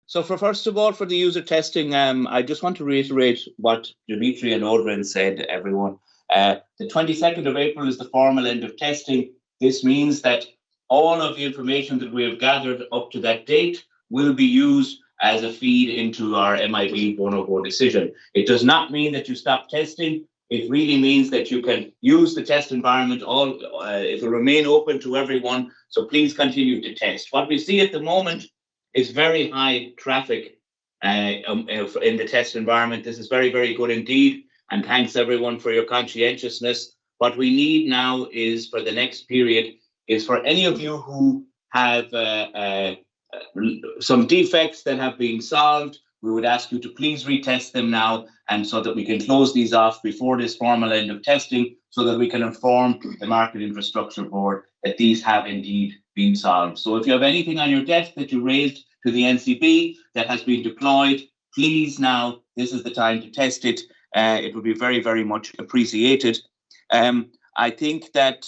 So first of all, for the user testing, I just want to reiterate what Dimitri and Odrin said, everyone. The 22nd of April is the formal end of testing. This means that all of the information that we have gathered up to that date will be used as a feed into our MIB 104 decision. It does not mean that you stop testing. It really means that you can use the test environment. It will remain open to everyone. So please continue to test. What we see at the moment is very high traffic in the test environment. This is very, very good indeed. And thanks everyone for your conscientiousness. What we need now is for the next period is for any of you who have some defects that have been solved, we would ask you to please retest them now, and so that we can close these off before this formal end of testing, so that we can inform the Market Infrastructure Board that these have indeed been solved. So if you have anything on your desk that you raised to the NCB that has been deployed, please now, this is the time to test it. It would be very, very much appreciated. I think that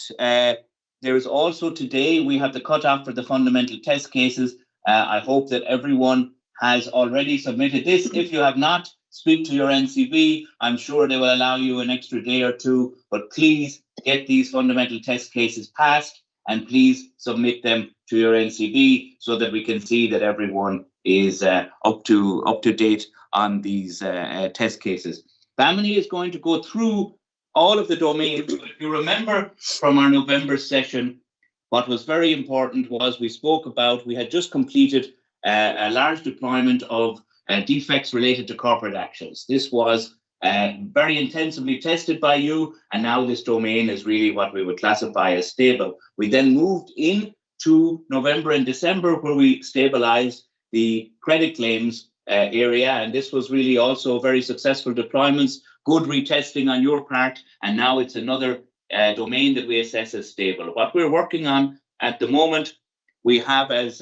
there is also today, we have the cutoff for the fundamental test cases. I hope that everyone has already submitted this. If you have not, speak to your NCB. I'm sure they will allow you an extra day or two, but please get these fundamental test cases passed and please submit them to your NCB so that we can see that everyone is up to date on these test cases. Bamini is going to go through all of the domains. If you remember from our November session, what was very important was we had just completed a large deployment of defects related to corporate actions. This was very intensively tested by you, and now this domain is really what we would classify as stable. We then moved into November and December, where we stabilized the credit claims area, and this was really also very successful deployments, good retesting on your part, and now it's another domain that we assess as stable. What we're working on at the moment, we have, as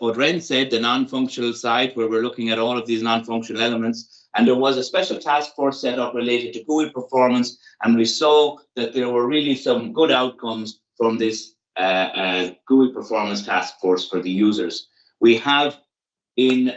Odren said, the non-functional side, where we're looking at all of these non-functional elements. And there was a special task force set up related to GUI performance, and we saw that there were really some good outcomes from this GUI performance task force for the users. We have in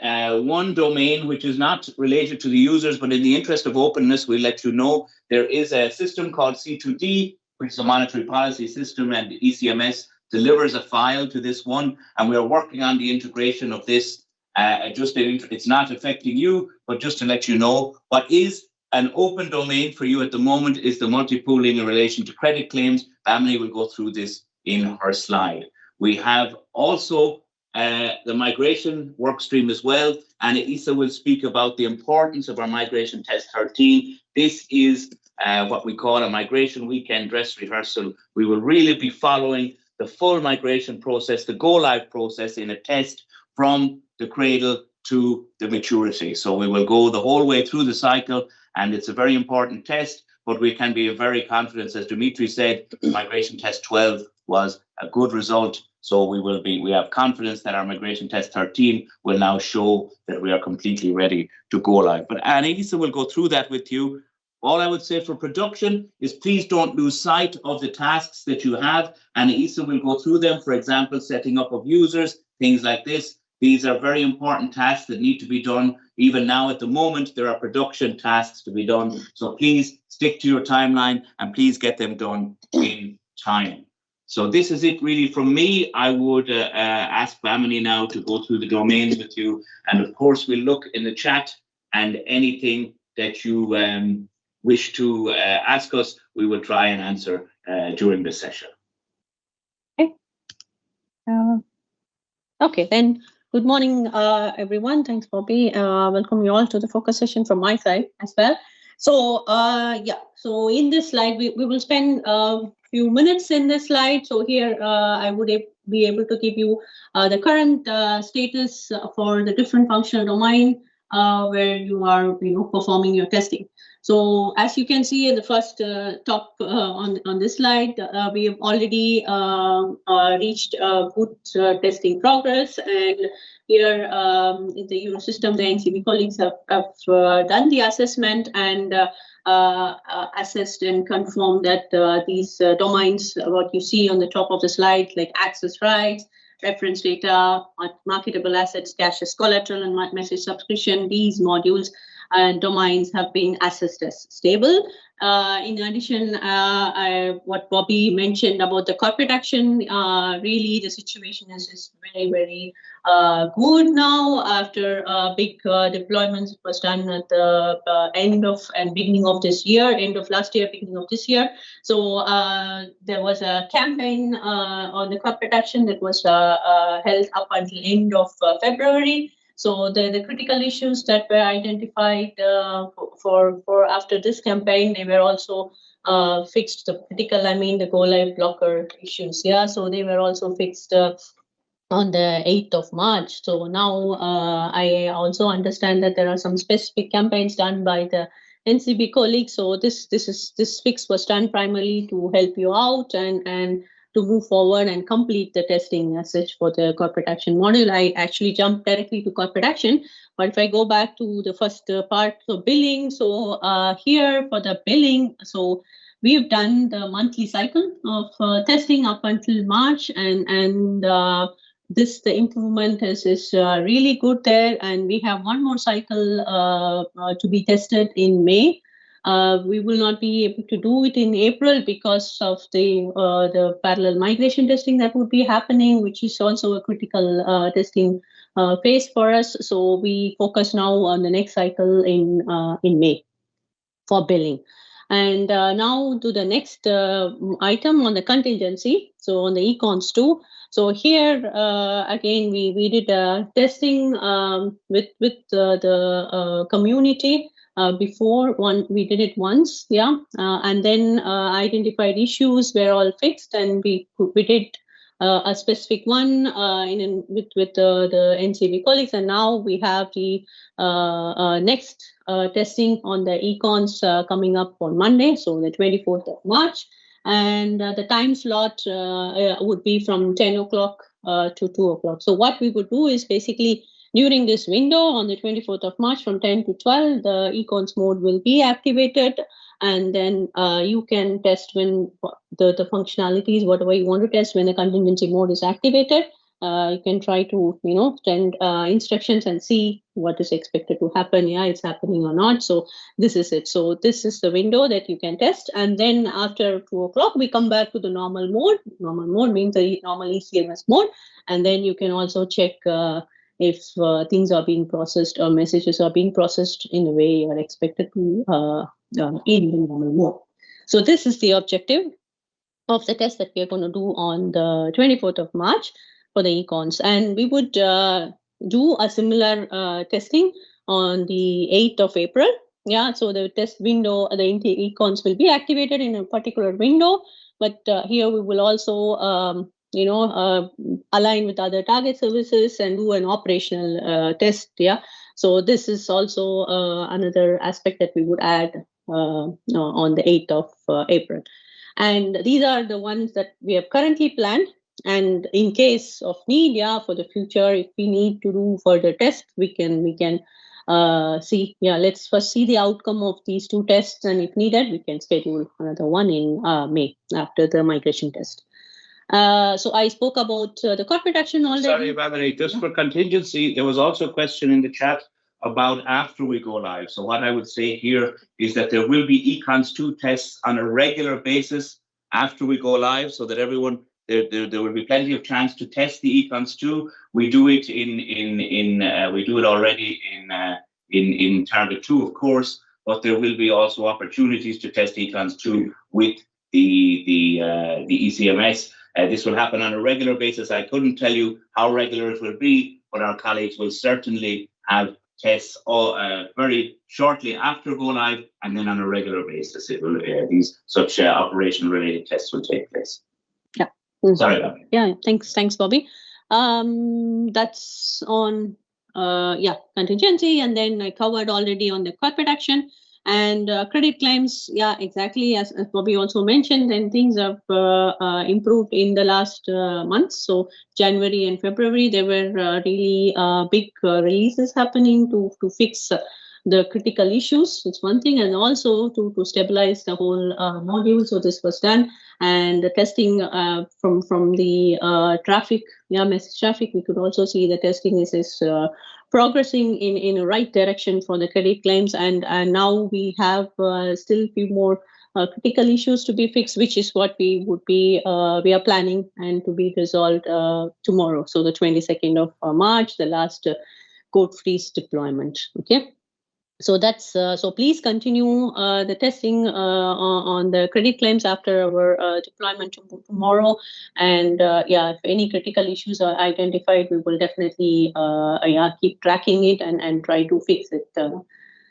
one domain, which is not related to the users, but in the interest of openness, we'll let you know, there is a system called C2D, which is a monetary policy system, and ECMS delivers a file to this one, and we are working on the integration of this. It's not affecting you, but just to let you know, what is an open domain for you at the moment is the multi-pooling in relation to credit claims. Bamini will go through this in her slide. We have also the migration work stream as well, and Isa will speak about the importance of our migration test 13. This is what we call a migration weekend dress rehearsal. We will really be following the full migration process, the go-live process in a test from the cradle to the maturity. So we will go the whole way through the cycle, and it's a very important test, but we can be very confident, as Dimitri said, migration test 12 was a good result. So we have confidence that our migration test 13 will now show that we are completely ready to go live. But Anissa will go through that with you. All I would say for production is please don't lose sight of the tasks that you have. And Isa will go through them, for example, setting up of users, things like this. These are very important tasks that need to be done. Even now at the moment, there are production tasks to be done. So please stick to your timeline and please get them done in time. So this is it really from me. I would ask Bamini now to go through the domains with you. And of course, we'll look in the chat, and anything that you wish to ask us, we will try and answer during the session. Okay. Okay, then good morning, everyone. Thanks, Bobby. Welcome you all to the focus session from my side as well. So so in this slide, we will spend a few minutes in this slide. So here I would be able to give you the current status for the different functional domain where you are performing your testing. So as you can see in the first top on this slide, we have already reached good testing progress, and here in the Eurosystem, the NCB colleagues have done the assessment and assessed and confirmed that these domains, what you see on the top of the slide, like access rights, reference data, marketable assets, cash as collateral, and message subscription. These modules and domains have been assessed as stable. In addition, what Bobby mentioned about the corporate action, really the situation is very, very good now after big deployments was done at the end of and beginning of this year, end of last year, beginning of this year. So there was a campaign on the corporate action that was held up until end of February. So the critical issues that were identified for after this campaign, they were also fixed. The critical, the go live blocker issues. Yeah, so they were also fixed on the 8th of March. So now I also understand that there are some specific campaigns done by the NCB colleagues. So this fix was done primarily to help you out and to move forward and complete the testing as such for the corporate action module. I actually jumped directly to corporate action. But if I go back to the first part of billing, so here for the billing, so we've done the monthly cycle of testing up until March, and the improvement is really good there, and we have one more cycle to be tested in May. We will not be able to do it in April because of the parallel migration testing that would be happening, which is also a critical testing phase for us. So we focus now on the next cycle in May for billing. And now to the next item on the contingency. So on the econs 2. So here again we did testing with the community before. We did it once, yeah, and then identified issues were all fixed, and we did a specific one with the NCB colleagues, and now we have the next testing on the econs coming up on Monday, so the 24th of March. And the time slot would be from 10 o'clock to 2 o'clock. So what we would do is basically during this window on the 24th of March from 10 to 12, the econs mode will be activated. And then you can test when the functionalities, whatever you want to test when the contingency mode is activated. You can try to, send instructions and see what is expected to happen. Yeah, it's happening or not. So this is it. So this is the window that you can test. And then after 2 o'clock, we come back to the normal mode. Normal mode means the normal ECMS mode. And then you can also check if things are being processed or messages are being processed in the way you are expected to in the normal mode. So this is the objective of the test that we are going to do on the 24th of March for the econs. And we would do a similar testing on the 8th of April. Yeah, so the test window, the econs will be activated in a particular window, but here we will also align with other target services and do an operational test. Yeah, so this is also another aspect that we would add on the 8th of April. And these are the ones that we have currently planned. And in case of need, for the future, if we need to do further tests, we can see. Yeah, let's first see the outcome of these two tests, and if needed, we can schedule another one in May after the migration test. So I spoke about the corporate action already. Sorry, Bhavani, just for contingency, there was also a question in the chat about after we go live. So what I would say here is that there will be econs 2 tests on a regular basis after we go live, so that everyone, there will be plenty of chance to test the econs 2. We do it we do it already in target 2, of course, but there will be also opportunities to test econs 2 with the ECMS. This will happen on a regular basis. I couldn't tell you how regular it will be, but our colleagues will certainly have tests very shortly after go live, and then on a regular basis, it will these such operation related tests will take place. Yeah. Sorry about that. Yeah. Thanks, Bobby. That's on contingency, and then I covered already on the corporate action. And credit claims, yeah, exactly as Bobby also mentioned, and things have improved in the last months. So January and February, there were really big releases happening to fix the critical issues. It's one thing, and also to stabilize the whole module. So this was done. And the testing from the traffic, message traffic, we could also see the testing is progressing in the right direction for the credit claims. And now we have still a few more critical issues to be fixed, which is what we are planning and to be resolved tomorrow. So the 22nd of March, the last code freeze deployment. Okay. So that's so please continue the testing on the credit claims after our deployment tomorrow. And if any critical issues are identified, we will definitely keep tracking it and try to fix it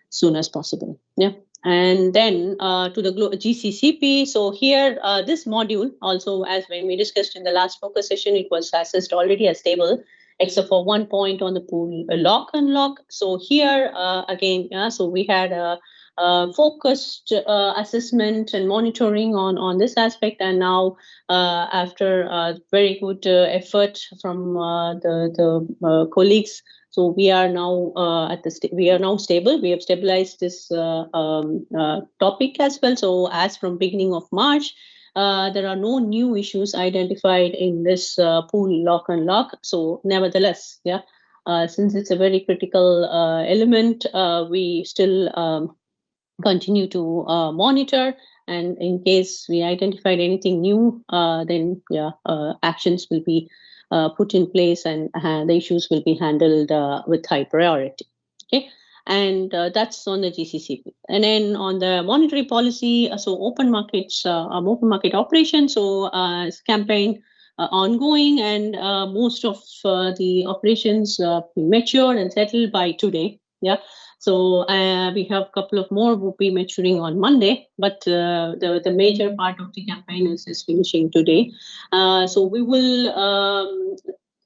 soon as possible. Yeah. And then to the GCCP. So here, this module also, as when we discussed in the last focus session, it was assessed already as stable, except for one point on the pool lock unlock. So here again, so we had a focused assessment and monitoring on this aspect. And now after very good effort from the colleagues, so we are now we are now stable. We have stabilized this topic as well. So as from beginning of March, there are no new issues identified in this pool lock unlock. So nevertheless, since it's a very critical element, we still continue to monitor. And in case we identified anything new, then actions will be put in place, and the issues will be handled with high priority. Okay. And that's on the GCCP. And then on the monetary policy, so open markets, open market operation. So campaign ongoing, and most of the operations mature and settled by today. Yeah. So we have a couple of more will be maturing on Monday, but the major part of the campaign is finishing today. So we will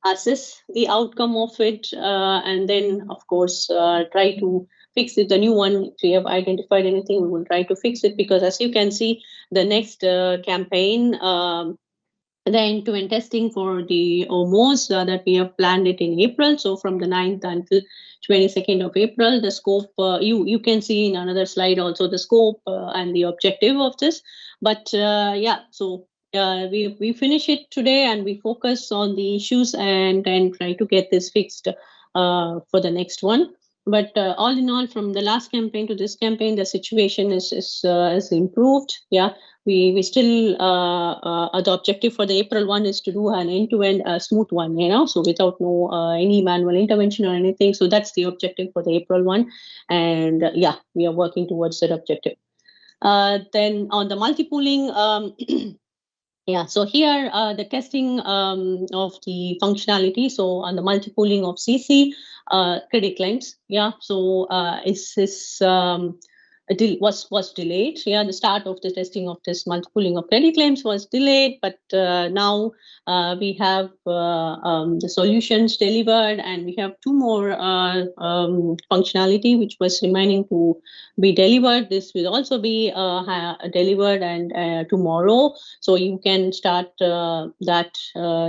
assess the outcome of it, and then of course try to fix it. The new one, if we have identified anything, we will try to fix it, because as you can see, the next campaign, the end-to-end testing for the OMOs that we have planned it in April. So from the 9th until 22nd of April, the scope, you can see in another slide also the scope and the objective of this. But so we finish it today, and we focus on the issues and try to get this fixed for the next one. But all in all, from the last campaign to this campaign, the situation is improved. Yeah. We still the objective for the April one is to do an end-to-end smooth one, so without any manual intervention or anything. So that's the objective for the April one, and we are working towards that objective. Then on the multi-pooling, so here the testing of the functionality. So on the multi-pooling of CC credit claims, so was delayed. The start of the testing of this multi-pooling of credit claims was delayed, but now we have the solutions delivered, and we have two more functionality which was remaining to be delivered. This will also be delivered and tomorrow, so you can start that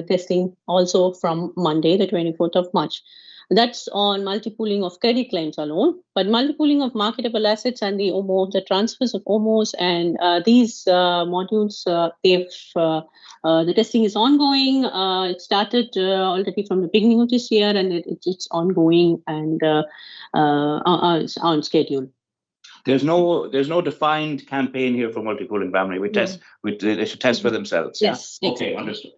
testing also from Monday, the 24th of March. That's on multi-pooling of credit claims alone. But multi-pooling of marketable assets and the OMO, the transfers of OMOs, and these modules, the testing is ongoing. It started already from the beginning of this year, and it's ongoing and on schedule. There's no defined campaign here for multi-pooling family. We test. They should test for themselves. Yes. Yeah? Okay, understood.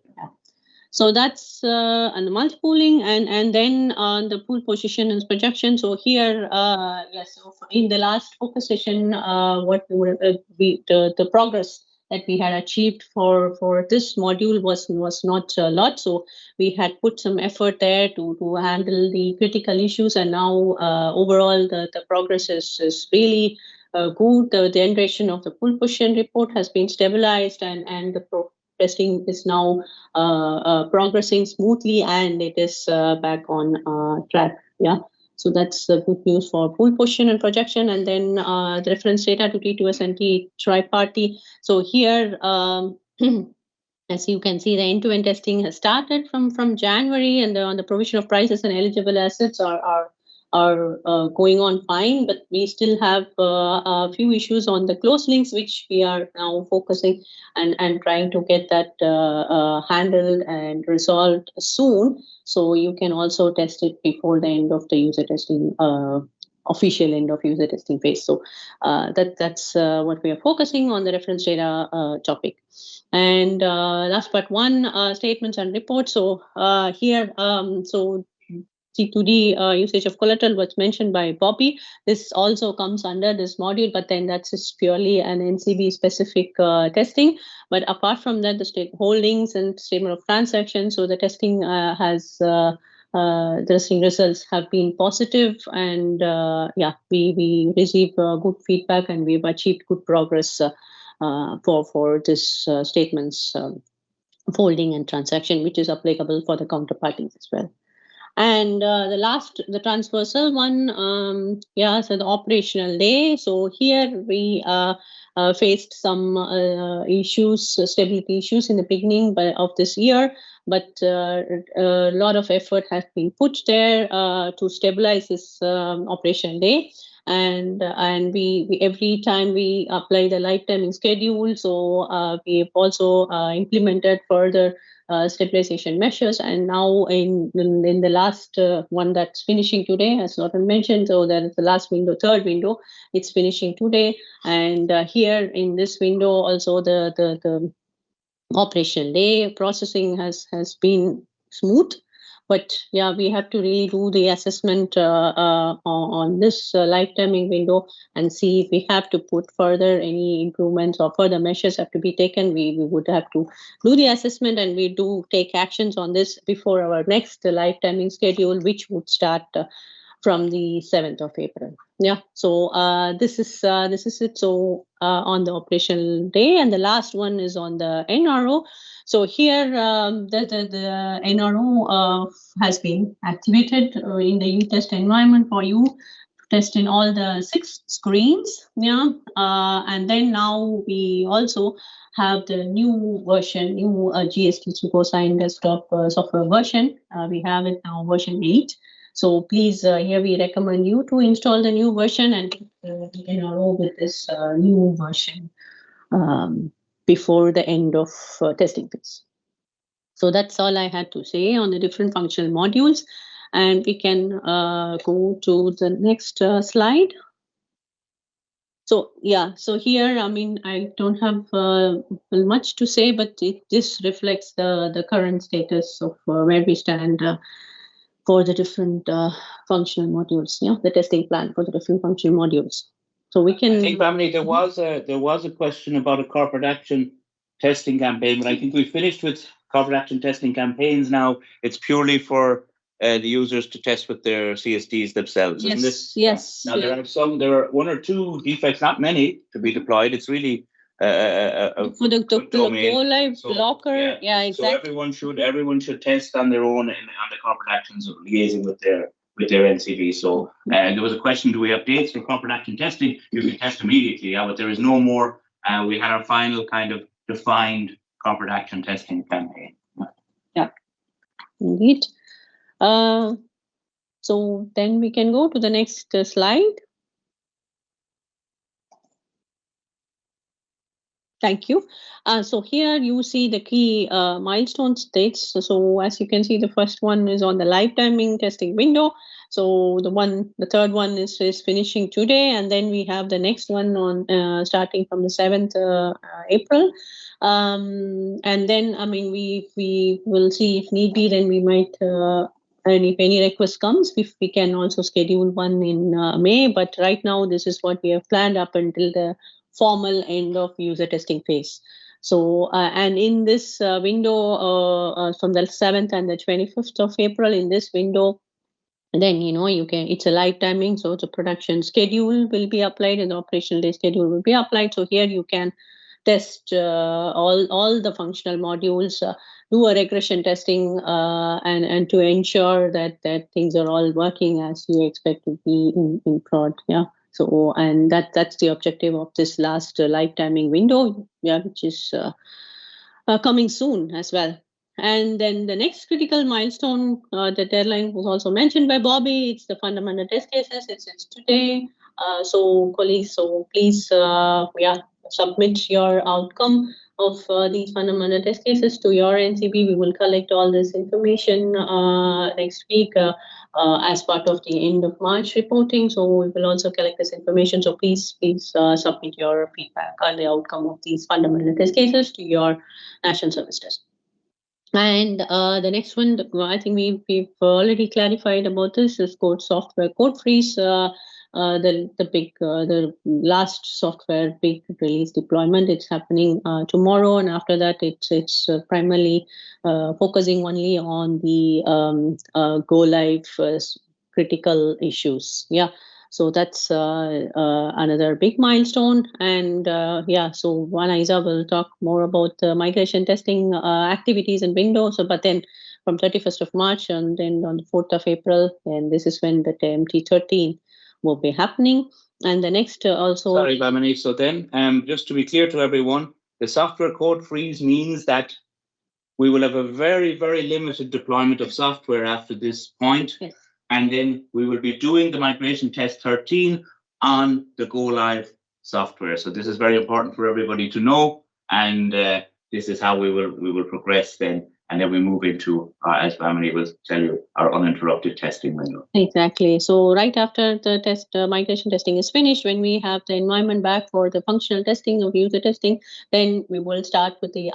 So that's on the multi-pooling, and then on the pool position and projection. So here, so in the last focus session, what would be the progress that we had achieved for this module was not a lot. So we had put some effort there to handle the critical issues, and now overall the progress is really good. The generation of the pool position report has been stabilized, and the testing is now progressing smoothly, and it is back on track. Yeah. So that's the good news for pool position and projection. And then the reference data to T2S and T tri-party. So here, as you can see, the end-to-end testing has started from January, and on the provision of prices and eligible assets are going on fine, but we still have a few issues on the close links, which we are now focusing and trying to get that handled and resolved soon. So you can also test it before the end of the user testing, official end of user testing phase. So that's what we are focusing on, the reference data topic. And last but one, statements and reports. So here, so C2D usage of collateral was mentioned by Bobby. This also comes under this module, but then that's just purely an NCB specific testing. But apart from that, the state holdings and statement of transactions, so the testing the testing results have been positive, and we received good feedback, and we've achieved good progress for this statements holding and transaction, which is applicable for the counterparties as well. And the transversal one, so the operational day. So here we faced some issues, stability issues in the beginning of this year, but a lot of effort has been put there to stabilize this operational day. And we every time we apply the lifetime schedule, so we've also implemented further stabilization measures, and now in the last one that's finishing today, as Norton mentioned, so that is the last window, third window, it's finishing today. And here in this window also the operational day processing has been smooth. But yeah, we have to really do the assessment on this lifetiming window and see if we have to put further any improvements or further measures have to be taken. We would have to do the assessment, and we do take actions on this before our next lifetiming schedule, which would start from the 7th of April. Yeah, so this is it. So on the operational day, and the last one is on the NRO. So here the NRO has been activated in the U-test environment for you to test in all the 6 screens. Yeah, and then now we also have the new version, new GST SuperSign desktop software version. We have it now, version 8. So please, here we recommend you to install the new version and enroll with this new version before the end of testing phase. So that's all I had to say on the different functional modules. And we can go to the next slide. So yeah, so here, I mean, I don't have much to say, but this reflects the current status of where we stand for the different functional modules, the testing plan for the different functional modules. So we can. I think, Bamini, there was a question about a corporate action testing campaign, but I think we finished with corporate action testing campaigns now. It's purely for the users to test with their CSDs themselves, yes, isn't it? Yes. Now there are 1 or 2 defects, not many, to be deployed. It's really for the go live blocker, exactly. So everyone should test on their own on the corporate actions, liaising with their NCB. So there was a question: do we have dates for corporate action testing? You can test immediately, but there is no more. We had our final kind of defined corporate action testing campaign. Yeah, indeed. So then we can go to the next slide. Thank you. So here you see the key milestone states. So as you can see, the first one is on the lifetiming testing window. So the third one is finishing today, and then we have the next one on starting from the 7th April. And then, I mean, we will see if need be, then we might, and if any request comes, if we can also schedule one in May. But right now, this is what we have planned up until the formal end of user testing phase. So, and in this window from the 7th and the 25th of April, in this window, then, you can, it's a lifetiming, so the production schedule will be applied and the operational day schedule will be applied. So here you can test all the functional modules, do a regression testing, and to ensure that things are all working as you expect to be in prod. Yeah. So, and that's the objective of this last lifetiming window, which is coming soon as well. And then the next critical milestone, the deadline was also mentioned by Bobby. It's the fundamental test cases. It's today. So colleagues, so please, submit your outcome of these fundamental test cases to your NCB. We will collect all this information next week as part of the end of March reporting. So we will also collect this information. So please submit your feedback on the outcome of these fundamental test cases to your national service test. And the next one, I think we've already clarified about this, is code software code freeze. The last software big release deployment, it's happening tomorrow, and after that it's primarily focusing only on the go live critical issues. Yeah. So that's another big milestone. And so Vanaiza will talk more about the migration testing activities and windows. So, but then from 31st of March and then on the 4th of April, and this is when the MT13 will be happening. And the next also... Sorry, Bamini. So then, just to be clear to everyone, the software code freeze means that we will have a very, very limited deployment of software after this point. Yes. And then we will be doing the migration test 13 on the go live software. So this is very important for everybody to know. And this is how we will progress then. And then we move into, as Bamini will tell you, our uninterrupted testing window. Exactly. So right after the test migration testing is finished, when we have the environment back for the functional testing of user testing, then we will start with the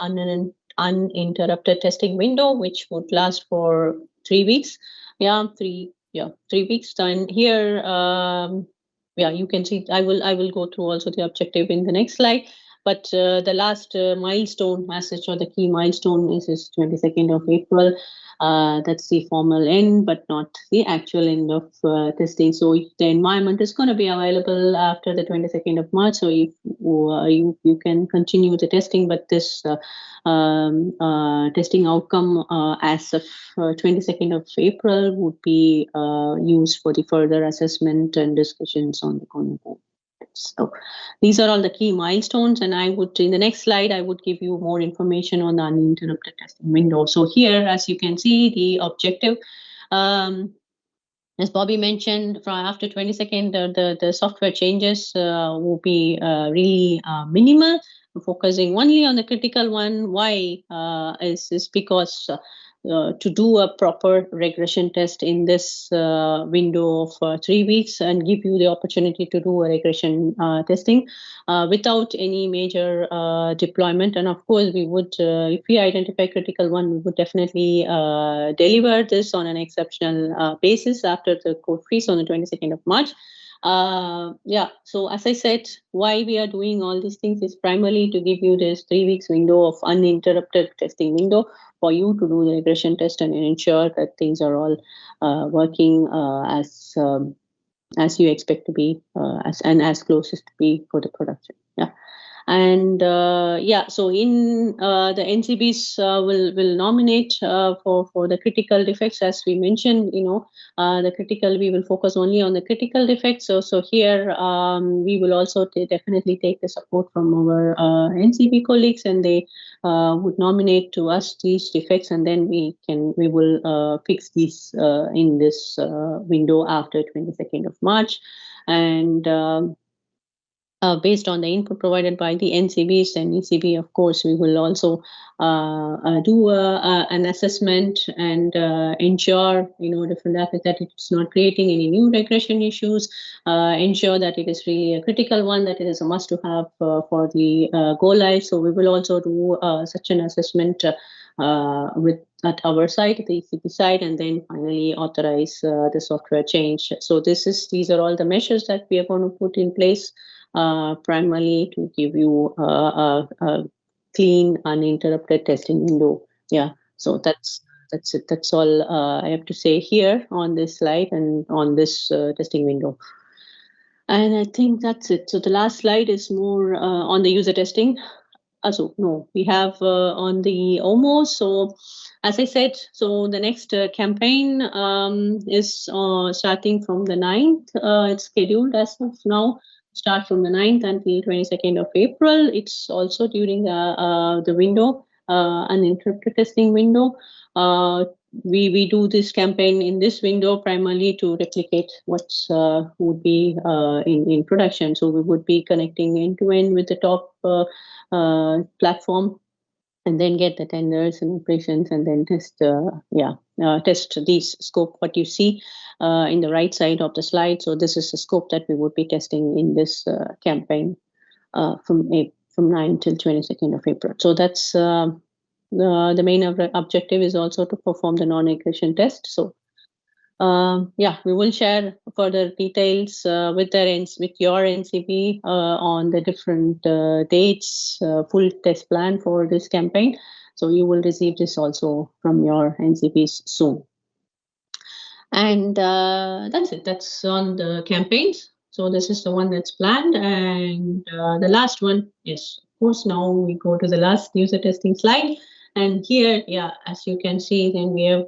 uninterrupted testing window, which would last for 3 weeks. 3 weeks. And here, you can see, I will go through also the objective in the next slide. But the last milestone message, or the key milestone, is 22nd of April. That's the formal end, but not the actual end of testing. So if the environment is going to be available after the 22nd of March, so if you can continue the testing, but this testing outcome as of 22nd of April would be used for the further assessment and discussions on the CONO. So these are all the key milestones, and in the next slide, I would give you more information on the uninterrupted testing window. So here, as you can see, the objective, as Bobby mentioned, from after 22nd, the software changes will be really minimal, focusing only on the critical one. Why? Is because to do a proper regression test in this window of 3 weeks and give you the opportunity to do a regression testing without any major deployment. And of course, we would, if we identify critical one, we would definitely deliver this on an exceptional basis after the code freeze on the 22nd of March. So as I said, why we are doing all these things is primarily to give you this 3 weeks window of uninterrupted testing window for you to do the regression test and ensure that things are all working as you expect to be, as closest to be for the production. Yeah. And so in the NCBs will nominate for the critical defects, as we mentioned. We will focus only on the critical defects. So here we will also definitely take the support from our NCB colleagues, and they would nominate to us these defects, and then we will fix these in this window after 22nd of March. And based on the input provided by the NCBs and ECB, of course, we will also do an assessment and ensure, that it's not creating any new regression issues, ensure that it is really a critical one, that it is a must to have for the go live. So we will also do such an assessment at our side, the ECB side, and then finally authorize the software change. So these are all the measures that we are going to put in place, primarily to give you a clean, uninterrupted testing window. Yeah, so that's it. That's all I have to say here on this slide and on this testing window. And I think that's it. So the last slide is more on the user testing. We have on the OMO. So as I said, so the next campaign is starting from the 9th. It's scheduled as of now. Start from the 9th until 22nd of April. It's also during the window uninterrupted testing window. We do this campaign in this window primarily to replicate what's would be in production. So we would be connecting end to end with the top platform, and then get the tenders and operations, and then test test these scope what you see in the right side of the slide. So this is the scope that we would be testing in this campaign from 9 till 22nd of April. So that's the main objective is also to perform the non-regression test. So we will share further details with your NCP on the different dates, full test plan for this campaign. So you will receive this also from your NCPs soon. And that's it. That's on the campaigns. So this is the one that's planned. And the last one is, of course, now we go to the last user testing slide. And here, as you can see, then we have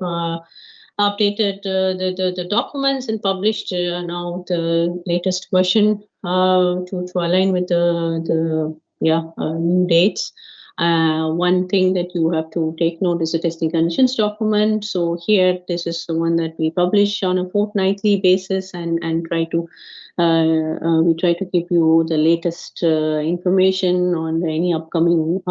updated the documents and published now the latest version to align with the new dates. One thing that you have to take note is the testing conditions document. So here, this is the one that we publish on a fortnightly basis, and we try to give you the latest information on any upcoming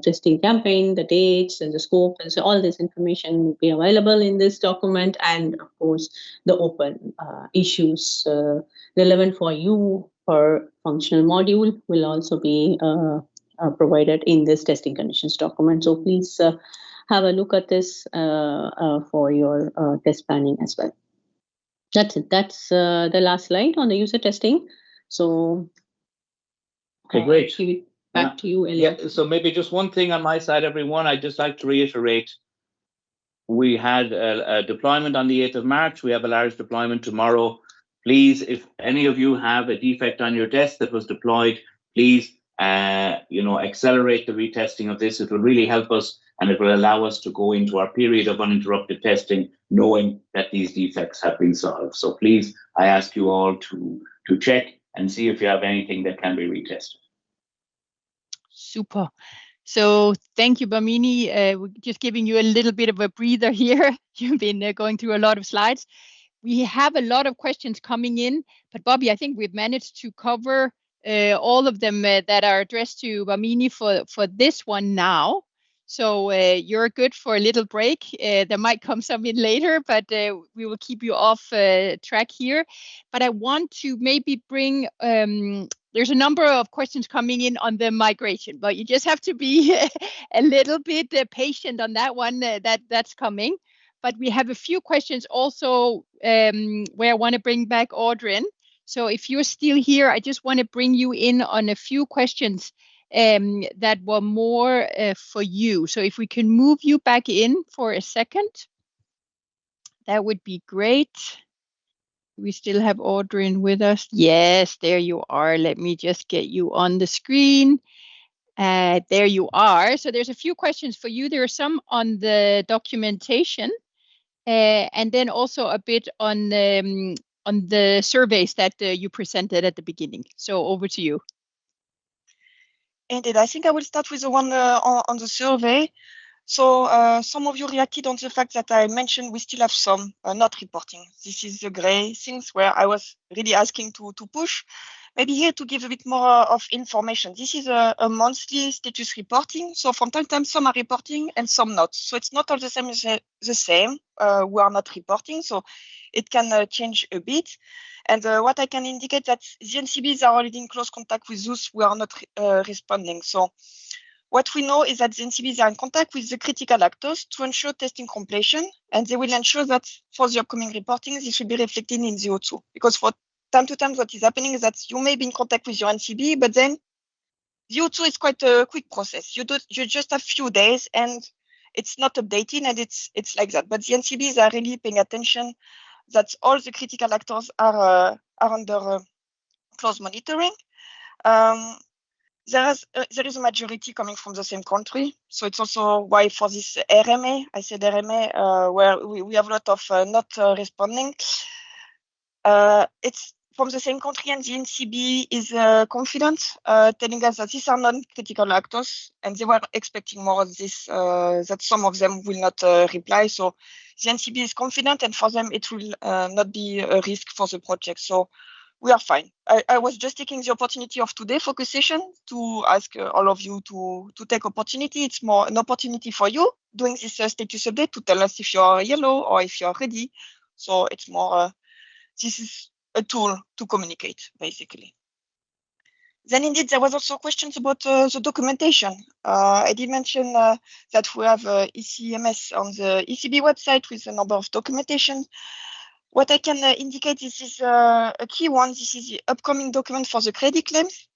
testing campaign, the dates and the scope, and so all this information will be available in this document. And of course, the open issues relevant for you per functional module will also be provided in this testing conditions document. So please have a look at this for your test planning as well. That's it. That's the last slide on the user testing. So, okay, great. Give it back to you, Elliot. Yeah. So maybe just one thing on my side, everyone. I'd just like to reiterate: we had a deployment on the 8th of March. We have a large deployment tomorrow. Please, if any of you have a defect on your desk that was deployed, please, accelerate the retesting of this. It will really help us, and it will allow us to go into our period of uninterrupted testing, knowing that these defects have been solved. So please, I ask you all to check and see if you have anything that can be retested. Super. So thank you, Bhamini. We're just giving you a little bit of a breather here. You've been going through a lot of slides. We have a lot of questions coming in, but Bobby, I think we've managed to cover all of them that are addressed to Bhamini for this one now. So you're good for a little break. There might come some in later, but we will keep you off track here. But I want to maybe bring, there's a number of questions coming in on the migration, but you just have to be a little bit patient on that one. That's coming. But we have a few questions also where I want to bring back Audrey. So if you're still here, I just want to bring you in on a few questions that were more for you. So if we can move you back in for a second, that would be great. We still have Audrey with us. Yes, there you are. Let me just get you on the screen. There you are. So there's a few questions for you. There are some on the documentation, and then also a bit on the surveys that you presented at the beginning. So over to you. Indeed, I think I will start with the one on the survey. So some of you reacted on the fact that I mentioned we still have some not reporting. This is the gray things where I was really asking to push. Maybe here to give a bit more of information. This is a monthly status reporting. So from time to time, some are reporting and some not. So it's not all the same. We are not reporting. So it can change a bit. And what I can indicate that the NCBs are already in close contact with those who are not responding. So what we know is that the NCBs are in contact with the critical actors to ensure testing completion, and they will ensure that for the upcoming reporting, this will be reflected in the O2. Because for time to time, what is happening is that you may be in contact with your NCB, but then the O2 is quite a quick process. You just have few days, and it's not updating, and it's like that. But the NCBs are really paying attention that all the critical actors are under close monitoring. There is a majority coming from the same country. So it's also why for this RMA, I said RMA, where we have a lot of not responding. It's from the same country, and the NCB is confident, telling us that these are non-critical actors, and they were expecting more of this, that some of them will not reply. So the NCB is confident, and for them, it will not be a risk for the project. So we are fine. I was just taking the opportunity of today's focus session to ask all of you to take opportunity. It's more an opportunity for you doing this status update to tell us if you're yellow or if you're ready. So it's more, this is a tool to communicate, basically. Then indeed, there was also questions about the documentation. I did mention that we have ECMS on the ECB website with a number of documentation. What I can indicate, this is a key one. This is the upcoming document for the credit claims.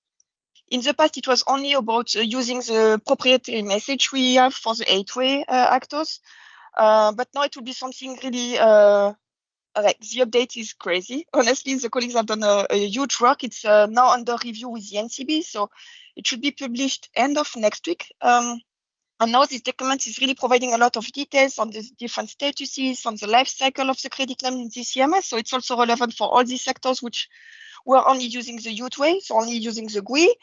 In the past, it was only about using the proprietary message we have for the 8-way actors. But now it will be something really, like the update is crazy. Honestly, the colleagues have done a huge work. It's now under review with the NCB, so it should be published end of next week. And now this document is really providing a lot of details on the different statuses, on the life cycle of the credit claim in the ECMS. So it's also relevant for all these sectors which were only using the youth way, so only using the GUI.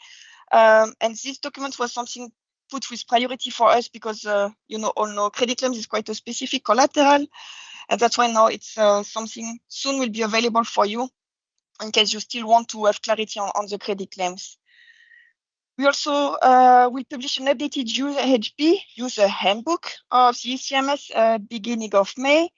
And this document was something put with priority for us because, you know, all know credit claims is quite a specific collateral. And that's why now it's something soon will be available for you in case you still want to have clarity on the credit claims. We also will publish an updated user handbook of the ECMS beginning of May.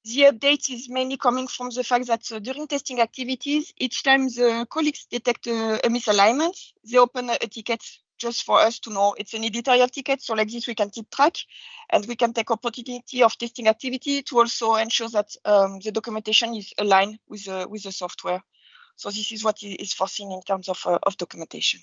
The update is mainly coming from the fact that during testing activities, each time the colleagues detect a misalignment, they open a ticket just for us to know. It's an editorial ticket, so like this we can keep track and we can take opportunity of testing activity to also ensure that the documentation is aligned with the software. So this is what is foreseen in terms of documentation.